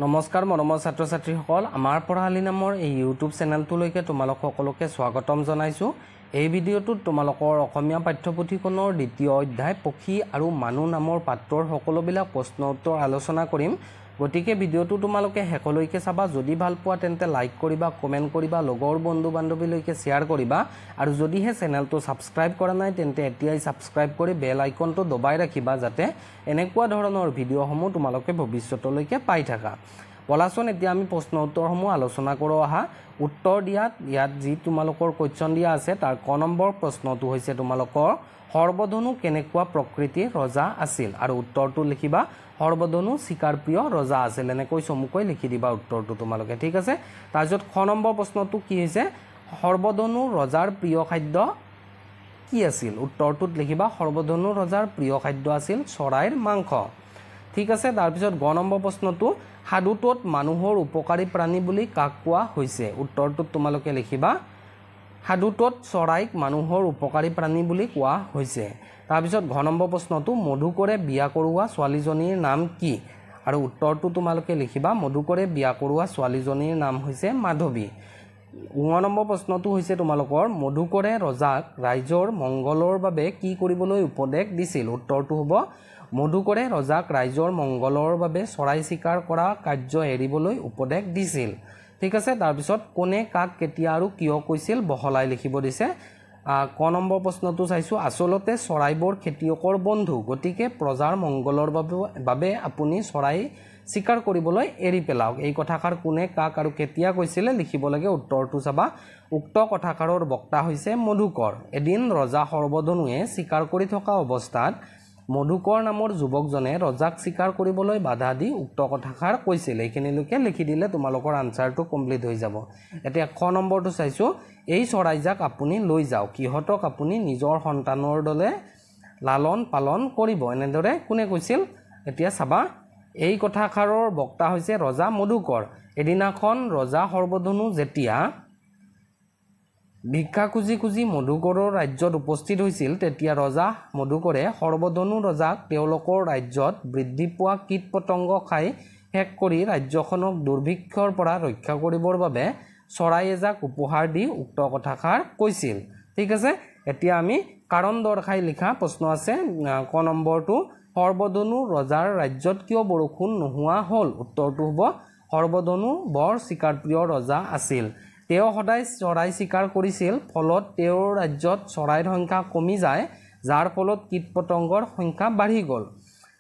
নমস্কাৰ মৰমৰ ছাত্ৰ ছাত্ৰীসকল আমাৰ পঢ়ালি নামৰ এই ইউটিউব চেনেলটোলৈকে তোমালোক সকলোকে স্বাগতম জনাইছো। এই ভিডিঅ'টোত তোমালোকৰ অসমীয়া পাঠ্যপুথিখনৰ দ্বিতীয় অধ্যায় পক্ষী আৰু মানুহ নামৰ পাঠৰ সকলোবিলাক প্ৰশ্ন উত্তৰ আলোচনা কৰিম। গতিকে ভিডিঅ'টো তোমালোকে শেষলৈকে চাবা। যদি ভাল পোৱা তেন্তে লাইক কৰিবা, কমেন্ট কৰিবা, লগৰ বন্ধু বান্ধৱীলৈকে শ্বেয়াৰ কৰিবা আৰু যদিহে চেনেলটো সাবস্ক্ৰাইব কৰা নাই তেন্তে এতিয়াই সাবস্ক্ৰাইব কৰি বেল আইকনটো দবাই ৰাখিবা যাতে এনেকুৱা ধৰণৰ ভিডিঅ'সমূহ তোমালোকে ভৱিষ্যতলৈকে পাই থাকা। বলাচোন এতিয়া আমি প্ৰশ্ন উত্তৰসমূহ আলোচনা কৰোঁ আহা। উত্তৰ ইয়াত যি তোমালোকৰ কোৱেশ্চন দিয়া আছে তাৰ ক নম্বৰ প্ৰশ্নটো হৈছে তোমালোকৰ সৰ্বধনু কেনেকুৱা প্ৰকৃতিৰ ৰজা আছিল আৰু উত্তৰটো লিখিবা সৰ্বধনু চিকাৰপ্ৰিয় ৰজা আছিল। এনেকৈ চমুকৈ লিখি দিবা উত্তৰটো তোমালোকে, ঠিক আছে। তাৰপিছত খ নম্বৰ প্ৰশ্নটো কি হৈছে সৰ্বধনু ৰজাৰ প্ৰিয় খাদ্য কি আছিল। উত্তৰটোত লিখিবা সৰ্বধনু ৰজাৰ প্ৰিয় খাদ্য আছিল চৰাইৰ মাংস, ঠিক আছে। তাৰপিছত গ নম্বৰ প্ৰশ্নটো সাধুটোত মানুহৰ উপকাৰী প্ৰাণী বুলি কাক কোৱা হৈছে। উত্তৰটোত তোমালোকে লিখিবা সাধুটোত চৰাইক মানুহৰ উপকাৰী প্ৰাণী বুলি কোৱা হৈছে। তাৰপিছত ঘ নম্বৰ প্ৰশ্নটো মধুকৰে বিয়া কৰোৱা ছোৱালীজনীৰ নাম কি আৰু উত্তৰটো তোমালোকে লিখিবা মধুকৰে বিয়া কৰোৱা ছোৱালীজনীৰ নাম হৈছে মাধৱী। ঙ নম্বৰ প্ৰশ্নটো হৈছে তোমালোকৰ মধুকৰে ৰজাক ৰাইজৰ মংগলৰ বাবে কি কৰিবলৈ উপদেশ দিছিল। উত্তৰটো হ'ব মধুকৰে ৰজাক ৰাইজৰ মংগলৰ বাবে চৰাই চিকাৰ কৰা কাৰ্য এৰিবলৈ উপদেশ দিছিল, ঠিক আছে। তাৰপিছত কোনে কাক কেতিয়া আৰু কিয় কৈছিল বহলাই লিখিব দিছে। ক নম্বৰ প্ৰশ্নটো চাইছোঁ আচলতে চৰাইবোৰ খেতিয়কৰ বন্ধু, গতিকে প্ৰজাৰ মংগলৰ বাবে আপুনি চৰাই চিকাৰ কৰিবলৈ এৰি পেলাওক। এই কথাষাৰ কোনে কাক আৰু কেতিয়া কৈছিলে লিখিব লাগে। উত্তৰটো চাবা উক্ত কথাষাৰৰ বক্তা হৈছে মধুকৰ। এদিন ৰজা সৰ্বধনুৱে চিকাৰ কৰি থকা অৱস্থাত মধুকৰ নামৰ যুৱকজনে ৰজাক চিকাৰ কৰিবলৈ বাধা দি উক্ত কথাষাৰ কৈছিল। এইখিনিলৈকে লিখি দিলে তোমালোকৰ আনচাৰটো কমপ্লিট হৈ যাব। এতিয়া খ নম্বৰটো চাইছোঁ এই চৰাইজাক আপুনি লৈ যাওক, সিহঁতক আপুনি নিজৰ সন্তানৰ দলে লালন পালন কৰিব। এনেদৰে কোনে কৈছিল এতিয়া চাবা এই কথাষাৰৰ বক্তা হৈছে ৰজা মধুকৰ। এদিনাখন ৰজা সৰ্বধনু যেতিয়া ভিক্ষা খুজি খুজি মধুকৰৰ ৰাজ্যত উপস্থিত হৈছিল তেতিয়া ৰজা মধুকৰে সৰ্বধনু ৰজাক তেওঁলোকৰ ৰাজ্যত বৃদ্ধি পোৱা কীট পতংগ খাই শেষ কৰি ৰাজ্যখনক দুৰ্ভিক্ষৰ পৰা ৰক্ষা কৰিবৰ বাবে চৰাই এজাক উপহাৰ দি উক্ত কথাষাৰ কৈছিল, ঠিক আছে। এতিয়া আমি কাৰণ দৰ্শাই লিখা প্ৰশ্ন আছে। ক নম্বৰটো সৰ্বধনু ৰজাৰ ৰাজ্যত কিয় বৰষুণ নোহোৱা হ'ল। উত্তৰটো হ'ব সৰ্বধনু বৰ চিকাৰপ্ৰিয় ৰজা আছিল। তেওঁ সদায় চৰাই চিকাৰ কৰিছিল, ফলত তেওঁৰ ৰাজ্যত চৰাইৰ সংখ্যা কমি যায়, যাৰ ফলত কীট পতংগৰ সংখ্যা বাঢ়ি গ'ল।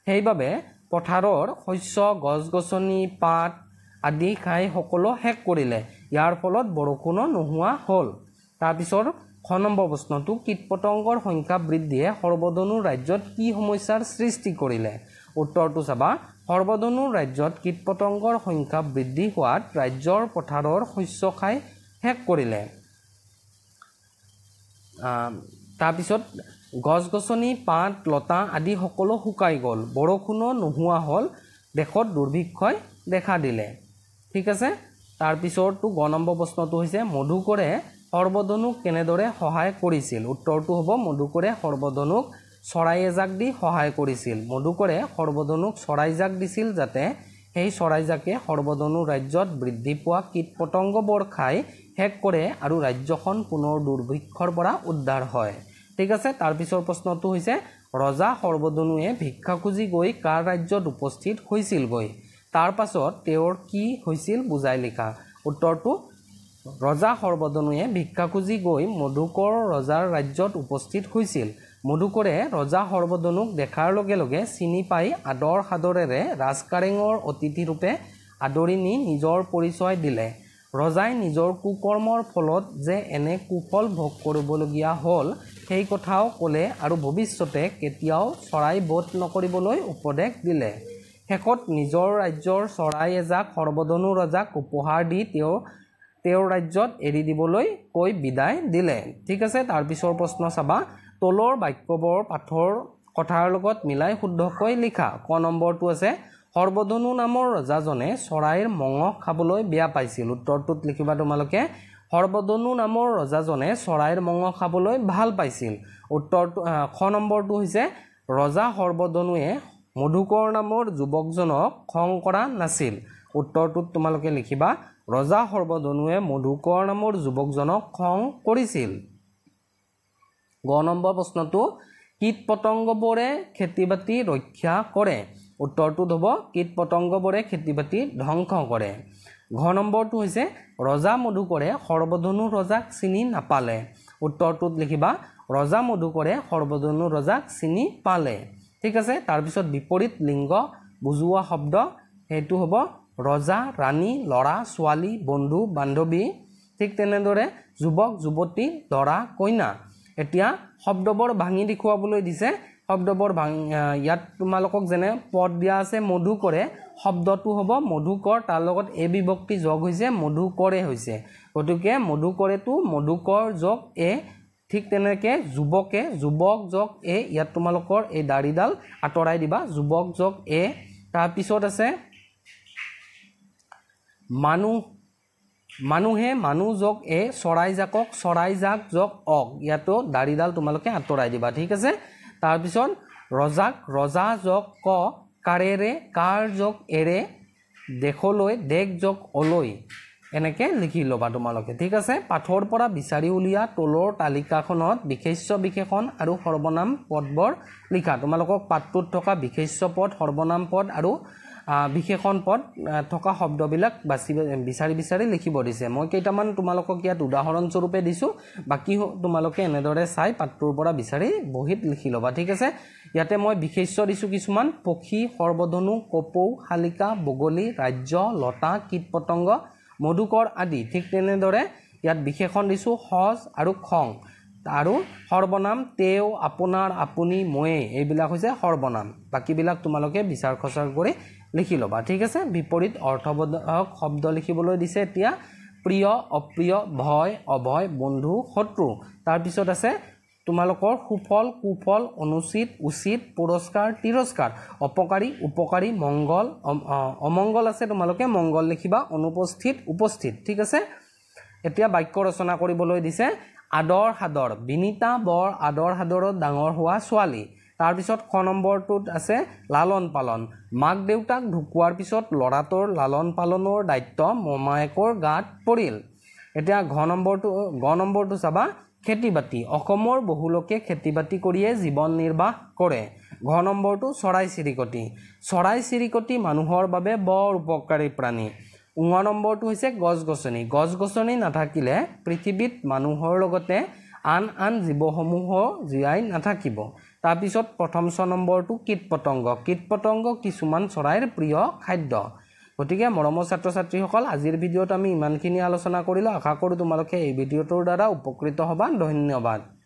সেইবাবে পথাৰৰ শস্য গছ গছনি পাত আদি খাই সকলো শেষ কৰিলে, ইয়াৰ ফলত বৰষুণো নোহোৱা হ'ল। তাৰপিছত খ নম্বৰ প্ৰশ্নটো কীট পতংগৰ সংখ্যা বৃদ্ধিয়ে সৰ্বধনু ৰাজ্যত কি সমস্যাৰ সৃষ্টি কৰিলে। উত্তৰটো চাবা সৰ্বধনু ৰাজ্যত কীট পতংগৰ সংখ্যা বৃদ্ধি হোৱাত ৰাজ্যৰ পথাৰৰ শস্য খাই শেষ কৰিলে। তাৰপিছত গছ গছনি পাত লতা আদি সকলো শুকাই গ'ল, বৰষুণো নোহোৱা হ'ল, দেশত দুৰ্ভিক্ষই দেখা দিলে, ঠিক আছে। তাৰপিছতটো গ নম্বৰ প্ৰশ্নটো হৈছে মধুকৰে সৰ্বধনুক কেনেদৰে সহায় কৰিছিল। উত্তৰটো হ'ব মধুকৰে সৰ্বধনুক চৰাই এজাক দি সহায় কৰিছিল। মধুকৰে সৰ্বধনুক চৰাইজাক দিছিল যাতে সেই চৰাইজাকে সৰ্বধনু ৰাজ্যত বৃদ্ধি পোৱা কীট পতংগবোৰ খাই শেষ কৰে আৰু ৰাজ্যখন পুনৰ দুৰ্ভিক্ষৰ পৰা উদ্ধাৰ হয়, ঠিক আছে। তাৰপিছৰ প্ৰশ্নটো হৈছে ৰজা সৰ্বধনুৱে ভিক্ষা খুজি গৈ কাৰ ৰাজ্যত উপস্থিত হৈছিলগৈ, তাৰ পাছত তেওঁৰ কি হৈছিল বুজাই লিখা। উত্তৰটো ৰজা সৰ্বধনুৱে ভিক্ষা খুজি গৈ মধুকৰ ৰজাৰ ৰাজ্যত উপস্থিত হৈছিল। মধুকৰে ৰজা সৰ্বধনুক দেখাৰ লগে লগে চিনি পাই আদৰ সাদৰেৰে ৰাজকাৰেঙৰ অতিথিৰূপে আদৰি নি নিজৰ পৰিচয় দিলে। ৰজাই নিজৰ কুকৰ্মৰ ফলত যে এনে কুফল ভোগ কৰিবলগীয়া হ'ল সেই কথাও ক'লে আৰু ভৱিষ্যতে কেতিয়াও চৰাই বধ নকৰিবলৈ উপদেশ দিলে। শেষত নিজৰ ৰাজ্যৰ চৰাই এজাক সৰ্বধনু ৰজাক উপহাৰ দি তেওঁৰ ৰাজ্যত এৰি দিবলৈ কৈ বিদায় দিলে, ঠিক আছে। তাৰপিছৰ প্ৰশ্ন চাবা তলৰ বাক্যবোৰ পাঠৰ কথাৰ লগত মিলাই শুদ্ধকৈ লিখা। ক নম্বৰটো আছে সৰ্বধনু নামৰ ৰজাজনে চৰাইৰ মঙহ খাবলৈ বেয়া পাইছিল। উত্তৰটোত লিখিবা তোমালোকে সৰ্বধনু নামৰ ৰজাজনে চৰাইৰ মঙহ খাবলৈ ভাল পাইছিল। উত্তৰটো খ নম্বৰটো হৈছে ৰজা সৰ্বধনুৱে মধুকৰ নামৰ যুৱকজনক খং কৰা নাছিল। উত্তৰটোত তোমালোকে লিখিবা ৰজা সৰ্বধনুৱে মধুকৰ নামৰ যুৱকজনক খং কৰিছিল। গ নম্বৰ প্ৰশ্নটো কীট পতংগবোৰে খেতি বাতি ৰক্ষা কৰে। উত্তৰটোত হ'ব কীট পতংগবোৰে খেতি বাতি ধ্বংস কৰে। ঘ নম্বৰটো হৈছে ৰজা মধুকৰে সৰ্বধনু ৰজাক চিনি নাপালে। উত্তৰটোত লিখিবা ৰজা মধুকৰে সৰ্বধনু ৰজাক চিনি পালে। ঠিক আছে, তাৰপিছত বিপৰীত লিংগ বুজোৱা শব্দ সেইটো হ'ব ৰজা, ৰাণী, ল'ৰা, ছোৱালী, বন্ধু, বান্ধৱী। ঠিক তেনেদৰে যুৱক, যুৱতী, দৰা, কইনা। এতিয়া শব্দবোৰ ভাঙি দেখুৱাবলৈ দিছে। শব্দবোৰ ইয়াত তোমালোকক যেনে পদ দিয়া আছে মধুকৰে, শব্দটো হ'ব মধুকৰ, তাৰ লগত এ বিভক্তি যোগ হৈছে মধুকৰে হৈছে। গতিকে মধুকৰেটো মধুকৰ যোগ এ। ঠিক তেনেকৈ যুৱকে যুৱক যোগ এ, ইয়াত তোমালোকৰ এই দাড়িডাল আঁতৰাই দিবা, যুৱক যোগ এ। তাৰপিছত আছে মানুহে মানুহ যোগ এ, চৰাই জাকক চৰাই জাক যোগ অক, ইয়াতো দাড়িডাল তোমালোকে আঁতৰাই দিবা। ঠিক আছে, তাৰপিছত ৰজাক ৰজা যোগ ক, কাৰেৰে কাৰ যোগ এৰে, দেশলৈ দেশ যোগ অলৈ, এনেকৈ লিখি ল'বা তোমালোকে। ঠিক আছে, পাঠৰ পৰা বিচাৰি উলিওৱা তলৰ তালিকাখনত বিশেষ্য বিশেষণ আৰু সৰ্বনাম পদবোৰ লিখা। তোমালোকক পাঠটোত থকা বিশেষ্য পদ, সৰ্বনাম পদ আৰু বিশেষণ পদ থকা শব্দবিলাক বিচাৰি বিচাৰি লিখিব দিছে। মই কেইটামান তোমালোকক ইয়াত উদাহৰণস্বৰূপে দিছোঁ, বাকী তোমালোকে এনেদৰে চাই পাঠটোৰ পৰা বিচাৰি বহীত লিখি ল'বা। ঠিক আছে, ইয়াতে মই বিশেষ্য দিছোঁ কিছুমান: পক্ষী, সৰ্বধনু, কপৌ, শালিকা, বগলী, ৰাজ্য, লতা, কীট পতংগ, মধুকৰ আদি। ঠিক তেনেদৰে ইয়াত বিশেষণ দিছোঁ সজ আৰু খং, আৰু সৰ্বনাম তেওঁ, আপোনাৰ, আপুনি, ময়ে, এইবিলাক হৈছে সৰ্বনাম। বাকীবিলাক তোমালোকে বিচাৰ খচাৰ কৰি লিখি ল'বা। ঠিক আছে, বিপৰীত অৰ্থবোধক শব্দ লিখিবলৈ দিছে এতিয়া: প্ৰিয়, অপ্ৰিয়, ভয়, অভয়, বন্ধু, শত্ৰু। তাৰপিছত আছে তোমালোকৰ সুফল, কুফল, অনুচিত, উচিত, পুৰস্কাৰ, তিৰস্কাৰ, অপকাৰী, উপকাৰী, মংগল, অমংগল আছে তোমালোকে মংগল লিখিবা, অনুপস্থিত, উপস্থিত। ঠিক আছে, এতিয়া বাক্য ৰচনা কৰিবলৈ দিছে: আদৰ সাদৰ, বিনীতা বৰ আদৰ সাদৰত ডাঙৰ হোৱা ছোৱালী। তাৰপিছত খ নম্বৰটোত আছে লালন পালন, মাক দেউতাক ঢুকোৱাৰ পিছত ল'ৰাটোৰ লালন পালনৰ দায়িত্ব মমায়েকৰ গাত পৰিল। এতিয়া গ নম্বৰটো চাবা খেতি বাতি, অসমৰ বহু লোকে খেতি বাতি কৰিয়ে জীৱন নিৰ্বাহ কৰে। ঘ নম্বৰটো চৰাই চিৰিকটি, চৰাই চিৰিকটি মানুহৰ বাবে বৰ উপকাৰী প্ৰাণী। ঙ নম্বৰটো হৈছে গছ গছনি, গছ গছনি নাথাকিলে পৃথিৱীত মানুহৰ লগতে আন আন জীৱসমূহ জীয়াই নাথাকিব। তাৰপিছত প্ৰথম ছ নম্বৰটো কীট পতংগ, কীট পতংগ কিছুমান চৰাইৰ প্ৰিয় খাদ্য। গতিকে মৰমৰ ছাত্ৰ ছাত্ৰীসকল, আজিৰ ভিডিঅ'ত আমি ইমানখিনি আলোচনা কৰিলোঁ। আশা কৰোঁ তোমালোকে এই ভিডিঅ'টোৰ দ্বাৰা উপকৃত হ'বা। ধন্যবাদ।